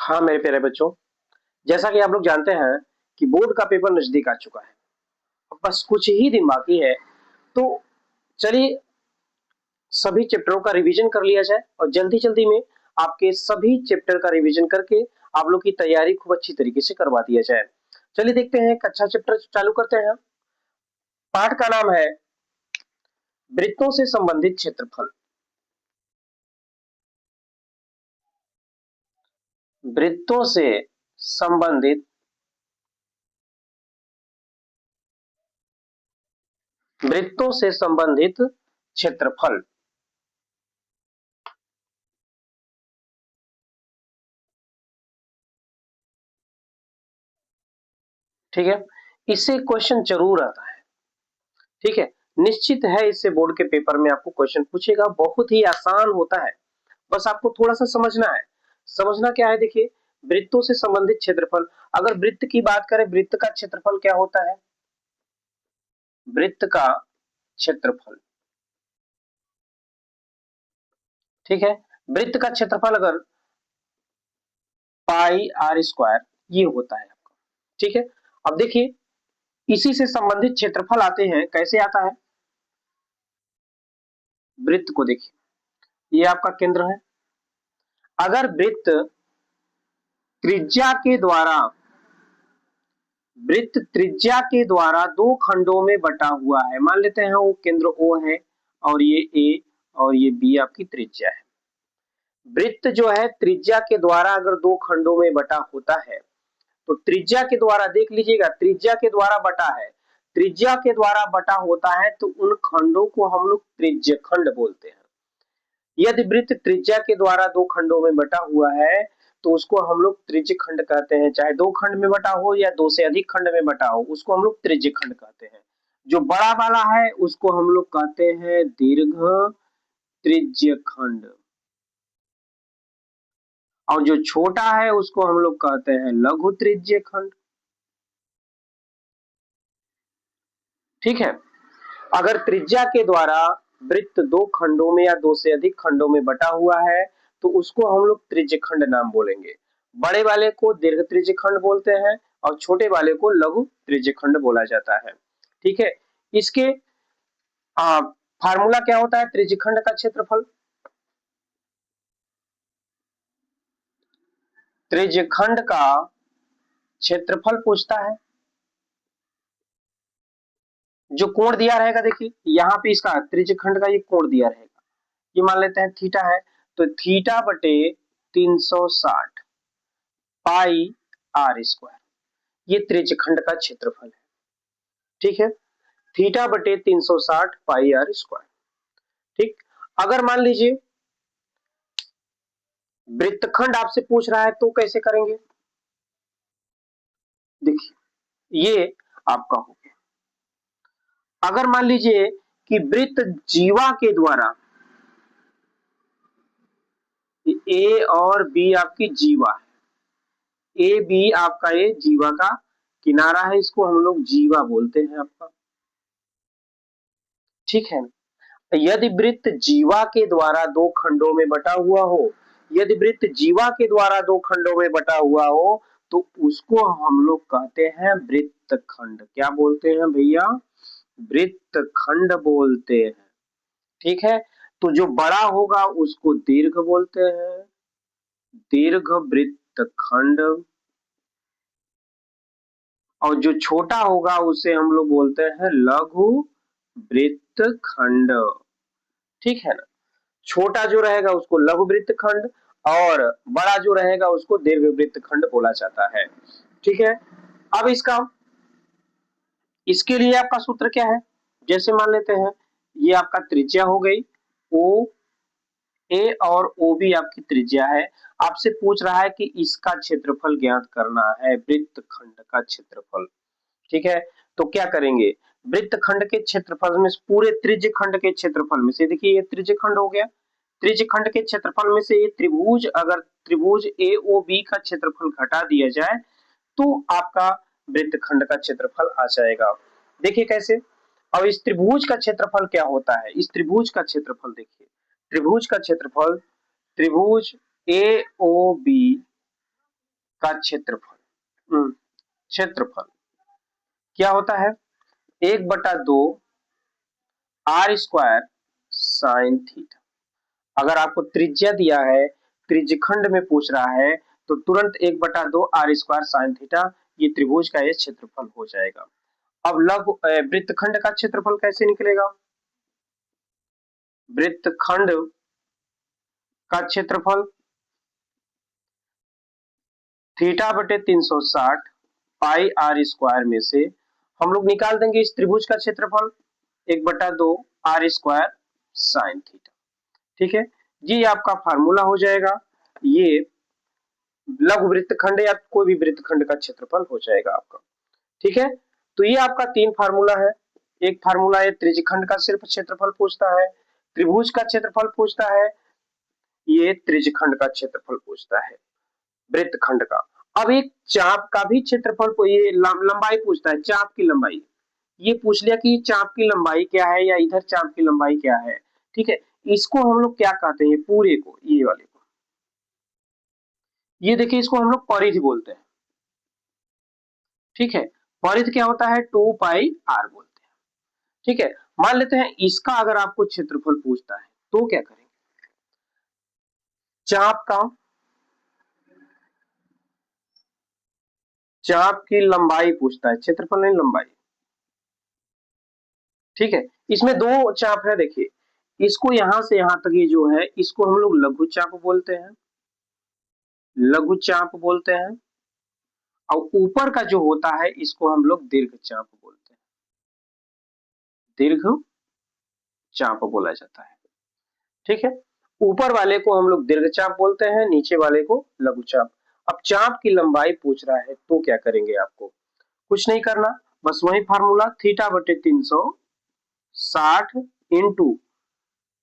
हाँ मेरे प्यारे बच्चों, जैसा कि आप लोग जानते हैं कि बोर्ड का पेपर नजदीक आ चुका है। अब बस कुछ ही दिन बाकी है, तो चलिए सभी चैप्टरों का रिवीजन कर लिया जाए और जल्दी जल्दी में आपके सभी चैप्टर का रिवीजन करके आप लोग की तैयारी खूब अच्छी तरीके से करवा दिया जाए। चलिए देखते हैं, एक अच्छा चैप्टर चालू करते हैं। पाठ का नाम है वृत्तों से संबंधित क्षेत्रफल। वृत्तों से संबंधित वृत्तों से संबंधित क्षेत्रफल। ठीक है, इससे क्वेश्चन जरूर आता है। ठीक है, निश्चित है इससे बोर्ड के पेपर में आपको क्वेश्चन पूछेगा। बहुत ही आसान होता है, बस आपको थोड़ा सा समझना है। समझना क्या है, देखिए, वृत्तों से संबंधित क्षेत्रफल। अगर वृत्त की बात करें, वृत्त का क्षेत्रफल क्या होता है? वृत्त का क्षेत्रफल, ठीक है, वृत्त का क्षेत्रफल अगर पाई आर स्क्वायर ये होता है आपका। ठीक है, अब देखिए इसी से संबंधित क्षेत्रफल आते हैं, कैसे आता है? वृत्त को देखिए, ये आपका केंद्र है। अगर वृत्त त्रिज्या के द्वारा वृत्त त्रिज्या के द्वारा दो खंडों में बटा हुआ है, मान लेते हैं वो केंद्र O है और ये A और ये B आपकी त्रिज्या है। वृत्त जो है त्रिज्या के द्वारा अगर दो खंडों में बटा होता है, तो त्रिज्या के द्वारा देख लीजिएगा, त्रिज्या के द्वारा बटा है, त्रिज्या के द्वारा बटा होता है तो उन खंडों को हम लोग त्रिज्य खंड बोलते हैं। यदि वृत्त त्रिज्या के द्वारा दो खंडों में बटा हुआ है तो उसको हम लोग त्रिज्य खंड कहते हैं। चाहे दो खंड में बटा हो या दो से अधिक खंड में बटा हो, उसको हम लोग त्रिज्य खंड कहते हैं। जो बड़ा वाला है उसको हम लोग कहते हैं दीर्घ त्रिज्य खंड, और जो छोटा है उसको हम लोग कहते हैं लघु त्रिज्य खंड। ठीक है, अगर त्रिज्या के द्वारा वृत्त दो खंडों में या दो से अधिक खंडों में बटा हुआ है तो उसको हम लोग त्रिज्य खंड नाम बोलेंगे। बड़े वाले को दीर्घ त्रिज्य खंड बोलते हैं और छोटे वाले को लघु त्रिज्य खंड बोला जाता है। ठीक है, इसके फार्मूला क्या होता है त्रिज्य खंड का क्षेत्रफल? त्रिज्य खंड का क्षेत्रफल पूछता है, जो कोण दिया रहेगा, देखिए यहाँ पे इसका त्रिज्य खंड का ये कोण दिया रहेगा, ये मान लेते हैं थीटा है, तो थीटा बटे 360 पाई आर स्क्वायर, ये त्रिज्य खंड का क्षेत्रफल है। ठीक है, थीटा बटे 360 पाई आर स्क्वायर। ठीक, अगर मान लीजिए वृत्तखंड आपसे पूछ रहा है तो कैसे करेंगे? देखिए ये आपका हो गया। अगर मान लीजिए कि वृत्त जीवा के द्वारा, ए और बी आपकी जीवा है, ए बी आपका ये जीवा का किनारा है, इसको हम लोग जीवा बोलते हैं आपका। ठीक है, यदि वृत्त जीवा के द्वारा दो खंडों में बटा हुआ हो, यदि वृत्त जीवा के द्वारा दो खंडों में बटा हुआ हो तो उसको हम लोग कहते हैं वृत्तखंड। क्या बोलते हैं भैया? वृत्तखंड बोलते हैं। ठीक है, तो जो बड़ा होगा उसको दीर्घ बोलते हैं, दीर्घ वृत्तखंड, और जो छोटा होगा उसे हम लोग बोलते हैं लघु वृत्तखंड। ठीक है ना, छोटा जो रहेगा उसको लघु वृत्तखंड और बड़ा जो रहेगा उसको दीर्घ वृत्तखंड बोला जाता है। ठीक है, अब इसके लिए आपका सूत्र क्या है? जैसे मान लेते हैं ये आपका त्रिज्या हो गई, ओ ए और ओ बी आपकी त्रिज्या है। आपसे पूछ रहा है कि इसका क्षेत्रफल ज्ञात करना है, वृत्तखंड का क्षेत्रफल। ठीक है, तो क्या करेंगे? वृत्तखंड के क्षेत्रफल में पूरे त्रिज्य खंड के क्षेत्रफल में से, देखिए ये त्रिज्य खंड हो गया, त्रिज्य खंड के क्षेत्रफल में से ये त्रिभुज, अगर त्रिभुज ए ओ बी का क्षेत्रफल घटा दिया जाए तो आपका वृत्तखंड का क्षेत्रफल आ जाएगा। देखिए कैसे। अब इस त्रिभुज का क्षेत्रफल क्या होता है? इस त्रिभुज का क्षेत्रफल देखिए, त्रिभुज का क्षेत्रफल, त्रिभुज ए ओ बी का क्षेत्रफल, क्षेत्रफल क्या होता है, 1/2 आर स्क्वायर साइन थीटा। अगर आपको त्रिज्या दिया है, त्रिज्यखंड में पूछ रहा है, तो तुरंत 1/2 आर स्क्वायर साइन थीटा, ये त्रिभुज का ये क्षेत्रफल हो जाएगा। अब लघु वृत्तखंड का क्षेत्रफल कैसे निकलेगा, वृत्तखंड का क्षेत्रफल थीटा बटे 360 पाई आर स्क्वायर में से हम लोग निकाल देंगे इस त्रिभुज का क्षेत्रफल 1/2 आर स्क्वायर साइन थीटा। ठीक है, ये आपका फार्मूला हो जाएगा, ये लघु वृत्तखंड या कोई भी वृत्तखंड का क्षेत्रफल हो जाएगा आपका। ठीक है, तो ये आपका 3 फार्मूला है। एक फार्मूला है त्रिज्यखंड का सिर्फ क्षेत्रफल पूछता है, त्रिभुज का क्षेत्रफल पूछता है, ये त्रिज्यखंड का क्षेत्रफल पूछता है वृत्तखंड का। अब एक चाप का भी क्षेत्रफल को ये लंबाई पूछता है, चाप की लंबाई, ये पूछ लिया कि चाप की लंबाई क्या है या इधर चाप की लंबाई क्या है। ठीक है, इसको हम लोग क्या कहते हैं, पूरे को, ये वाले को, ये देखिए इसको हम लोग परिधि बोलते हैं। ठीक है, परिधि क्या होता है, 2 पाई आर बोलते हैं। ठीक है, मान लेते हैं इसका अगर आपको क्षेत्रफल पूछता है तो क्या करेंगे, चाप का, चाप की लंबाई पूछता है, क्षेत्रफल नहीं लंबाई। ठीक है, इसमें 2 चाप है, देखिए इसको यहां से यहां तक ये जो है इसको हम लोग लघु चाप बोलते हैं, लघु चाप बोलते हैं, और ऊपर का जो होता है इसको हम लोग दीर्घ चाप बोलते हैं, दीर्घ चाप बोला जाता है। ठीक है, ऊपर वाले को हम लोग दीर्घ चाप बोलते हैं, नीचे वाले को लघु चाप। अब चाप की लंबाई पूछ रहा है तो क्या करेंगे, आपको कुछ नहीं करना, बस वही फार्मूला थीटा बटे 360 इंटू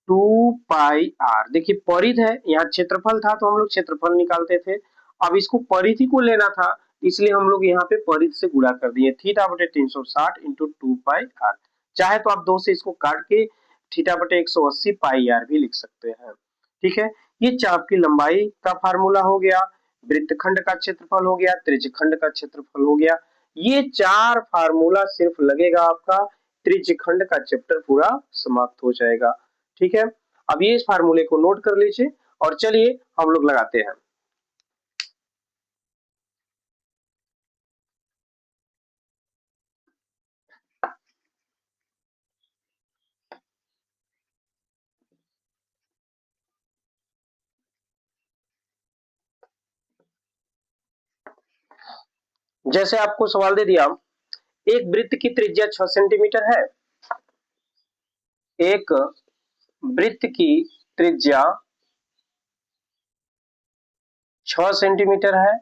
2 पाई आर। देखिए परिधि है, यहाँ क्षेत्रफल था तो हम लोग क्षेत्रफल निकालते थे, अब इसको परिधि को लेना था इसलिए हम लोग यहाँ पे परिधि से गुणा कर दिए, थीटा बटे 360 इंटू 2 पाई आर। चाहे तो आप 2 से इसको काट के थीटा बटे 180 पाई आर भी लिख सकते हैं। ठीक है, ये चाप की लंबाई का फार्मूला हो गया, वृत्तखंड का क्षेत्रफल हो गया, त्रिज्यखंड का क्षेत्रफल हो गया। ये 4 फार्मूला सिर्फ लगेगा आपका, त्रिज्यखंड का चैप्टर पूरा समाप्त हो जाएगा। ठीक है, अब ये इस फार्मूले को नोट कर लीजिए और चलिए हम लोग लगाते हैं। जैसे आपको सवाल दे दिया, एक वृत्त की त्रिज्या 6 सेंटीमीटर है, एक वृत्त की त्रिज्या 6 सेंटीमीटर है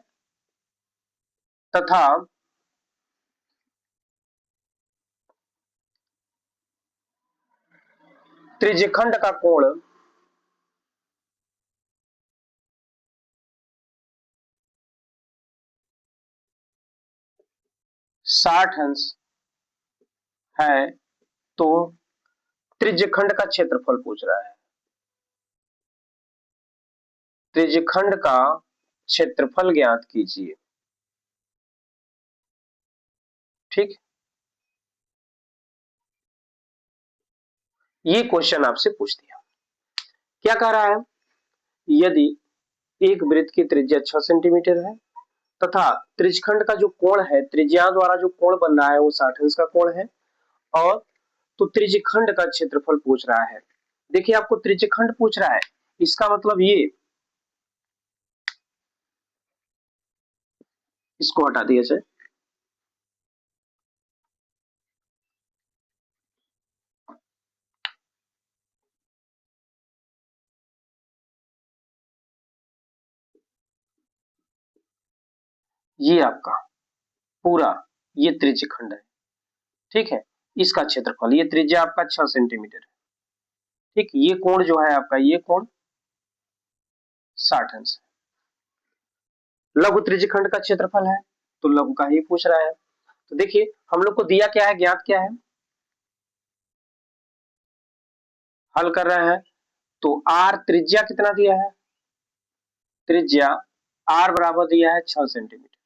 तथा त्रिज्यखंड का कोण 60 अंश है, तो त्रिज्यखंड का क्षेत्रफल पूछ रहा है, त्रिज्यखंड का क्षेत्रफल ज्ञात कीजिए। ठीक, ये क्वेश्चन आपसे पूछ दिया, क्या कह रहा है, यदि एक वृत्त की त्रिज्या 6 सेंटीमीटर है तथा त्रिज्यखंड का जो कोण है, त्रिज्या द्वारा जो कोण बन रहा है वो 60 अंश का कोण है, और तो त्रिज्यखंड का क्षेत्रफल पूछ रहा है। देखिए आपको त्रिज्यखंड पूछ रहा है, इसका मतलब इसको हटा दिया जाए, ये आपका पूरा ये त्रिज्यखंड है। ठीक है, इसका क्षेत्रफल, ये त्रिज्या आपका 6 सेंटीमीटर है। ठीक, ये कोण जो है आपका, ये कोण 60 अंश है। लघु त्रिज्यखंड का क्षेत्रफल है तो लघु का ही पूछ रहा है। तो देखिए हम लोग को दिया क्या है, ज्ञात क्या है, हल कर रहे हैं, तो आर त्रिज्या कितना दिया है, त्रिज्या आर बराबर दिया है 6 सेंटीमीटर,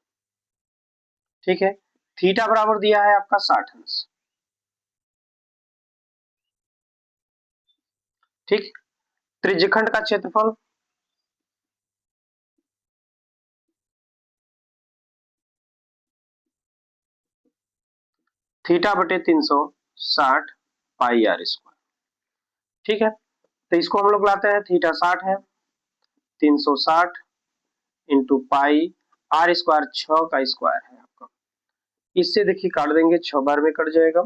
ठीक है। थीटा बराबर दिया है आपका 60 अंश, ठीक। त्रिज्यखंड का क्षेत्रफल थीटा बटे 360 पाई आर स्क्वायर, ठीक है। तो इसको हम लोग लाते हैं, थीटा 60 है, 360 इंटू पाई आर स्क्वायर 6 का स्क्वायर है आपका। इससे देखिए काट देंगे, 6 बार में कट जाएगा,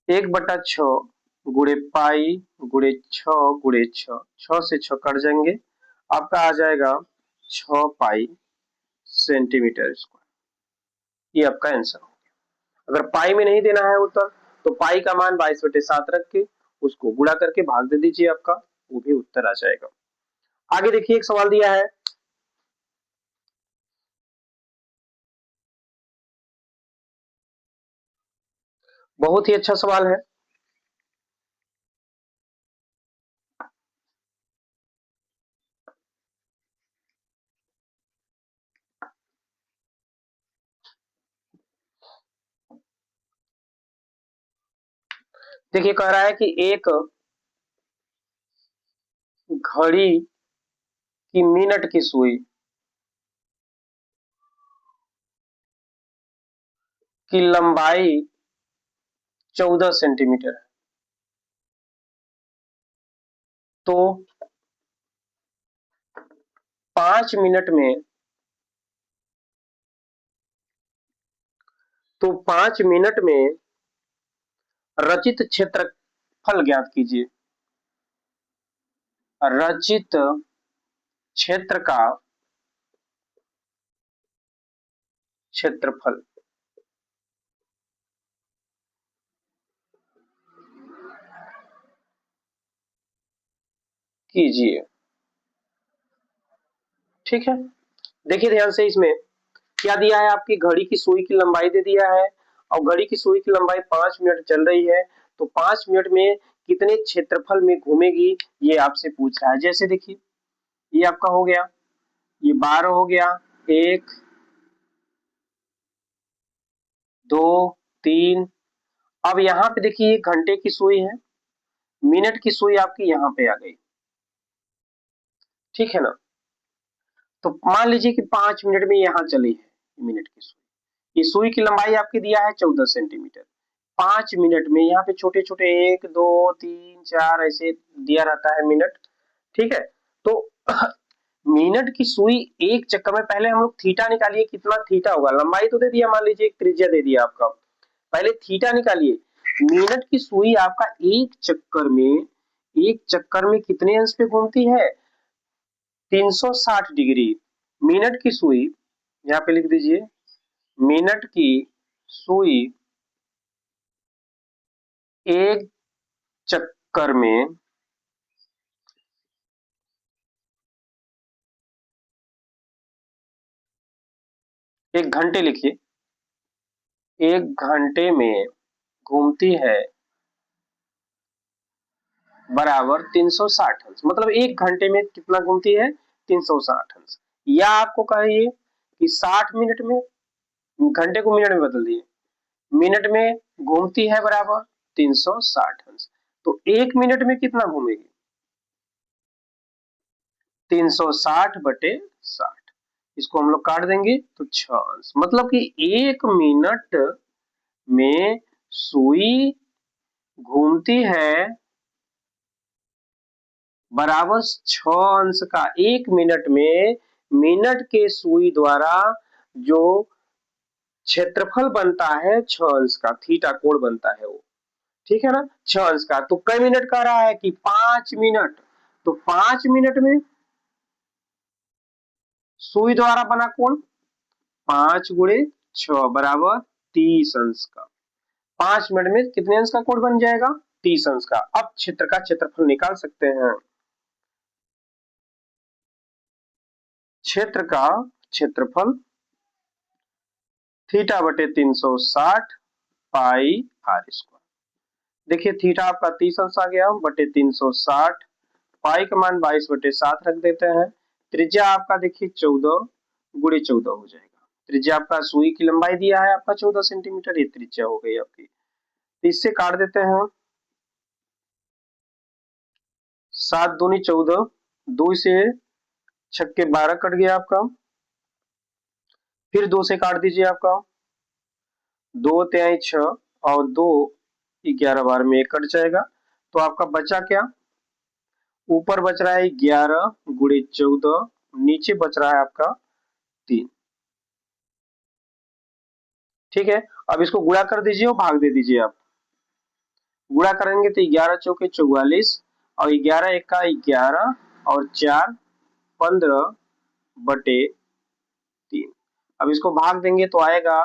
1/6 गुणे पाई गुणे 6 गुणे 6, 6 से 6 कट जाएंगे, आपका आ जाएगा 6 पाई सेंटीमीटर स्क्वायर। ये आपका आंसर हो गया। अगर पाई में नहीं देना है उत्तर तो पाई का मान 22/7 रख के उसको गुणा करके भाग दे दीजिए, आपका वो भी उत्तर आ जाएगा। आगे देखिए एक सवाल दिया है, बहुत ही अच्छा सवाल है। देखिए कह रहा है कि एक घड़ी की मिनट की सुई की लंबाई 14 सेंटीमीटर है, तो 5 मिनट में, तो 5 मिनट में रचित क्षेत्रफल ज्ञात कीजिए। रचित क्षेत्र का क्षेत्रफल कीजिए, ठीक है। देखिए ध्यान से, इसमें क्या दिया है, आपकी घड़ी की सुई की लंबाई दे दिया है, और घड़ी की सुई की लंबाई 5 मिनट चल रही है, तो 5 मिनट में कितने क्षेत्रफल में घूमेगी ये आपसे पूछ रहा है। जैसे देखिए ये आपका हो गया, ये 12 हो गया, 1 2 3। अब यहाँ पे देखिए ये घंटे की सुई है, मिनट की सुई आपकी यहाँ पे आ गई, ठीक है ना। तो मान लीजिए कि 5 मिनट में यहाँ चली है मिनट की सुई, ये सुई की लंबाई आपकी दिया है 14 सेंटीमीटर। 5 मिनट में यहाँ पे छोटे छोटे 1 2 3 4 ऐसे दिया रहता है मिनट, ठीक है। तो मिनट की सुई एक चक्कर में, पहले हम लोग थीटा निकालिए, कितना थीटा होगा, लंबाई तो दे दिया, मान लीजिए एक त्रिज्या दे दिया आपका, पहले थीटा निकालिए। मिनट की सुई आपका एक चक्कर में कितने अंश पे घूमती है, 360 डिग्री। मिनट की सुई यहाँ पे लिख दीजिए, मिनट की सुई एक चक्कर में एक घंटे लिखिए, एक घंटे में घूमती है बराबर 360 अंश, मतलब एक घंटे में कितना घूमती है, 360 अंश। या आपको कहिए कि 60 मिनट में, घंटे को मिनट में बदल दिए, मिनट में घूमती है बराबर 360 अंश, तो 1 मिनट में कितना घूमेगी, 360/60। इसको हम लोग काट देंगे तो 6 अंश, मतलब कि 1 मिनट में सुई घूमती है बराबर 6 अंश का। 1 मिनट में मिनट के सुई द्वारा जो क्षेत्रफल बनता है 6 अंश का, थीटा कोण बनता है वो, ठीक है ना, 6 अंश का। तो कई मिनट कह रहा है कि 5 मिनट, तो 5 मिनट में सुई द्वारा बना कोण 5 × 6 बराबर 30 अंश का। 5 मिनट में कितने अंश का कोण बन जाएगा, 30 अंश का। अब क्षेत्र का क्षेत्रफल निकाल सकते हैं, क्षेत्र का क्षेत्रफल थीटा बटे 360 पाई आर स्क्वायर। देखिए थीटा आपका 30 अंश आ गया बटे 360, पाई का मान 22/7 रख देते हैं, त्रिज्या आपका देखिए 14 गुणे 14 हो जाएगा। त्रिज्या आपका सुई की लंबाई दिया है आपका 14 सेंटीमीटर, ये त्रिज्या हो गई आपकी। तो इससे काट देते हैं हम, 7 दूनी 14, 2 से 6 12 कट गया आपका, फिर 2 से काट दीजिए आपका, 2 तिहाई 6 और 2 11 बार में 1 कट जाएगा। तो आपका बचा क्या, ऊपर बच रहा है 11 गुणे 14, नीचे बच रहा है आपका 3। ठीक है, अब इसको गुणा कर दीजिए और भाग दे दीजिए आप। गुणा करेंगे तो 11 चौके 44 और 11 एक्का 11 और 4 15 बटे 3। अब इसको भाग देंगे तो आएगा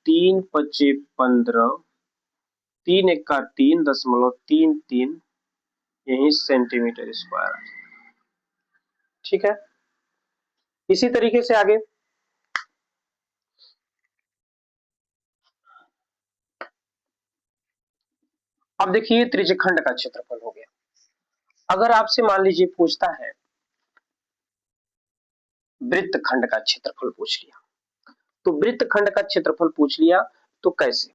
3 पच्चे 15, 3 एक्का 3.33, यही सेंटीमीटर स्क्वायर। ठीक है, इसी तरीके से आगे अब देखिए त्रिज्यखंड का क्षेत्रफल हो गया। अगर आपसे मान लीजिए पूछता है वृत्तखंड का क्षेत्रफल पूछ लिया, तो वृत्तखंड का क्षेत्रफल पूछ लिया तो कैसे,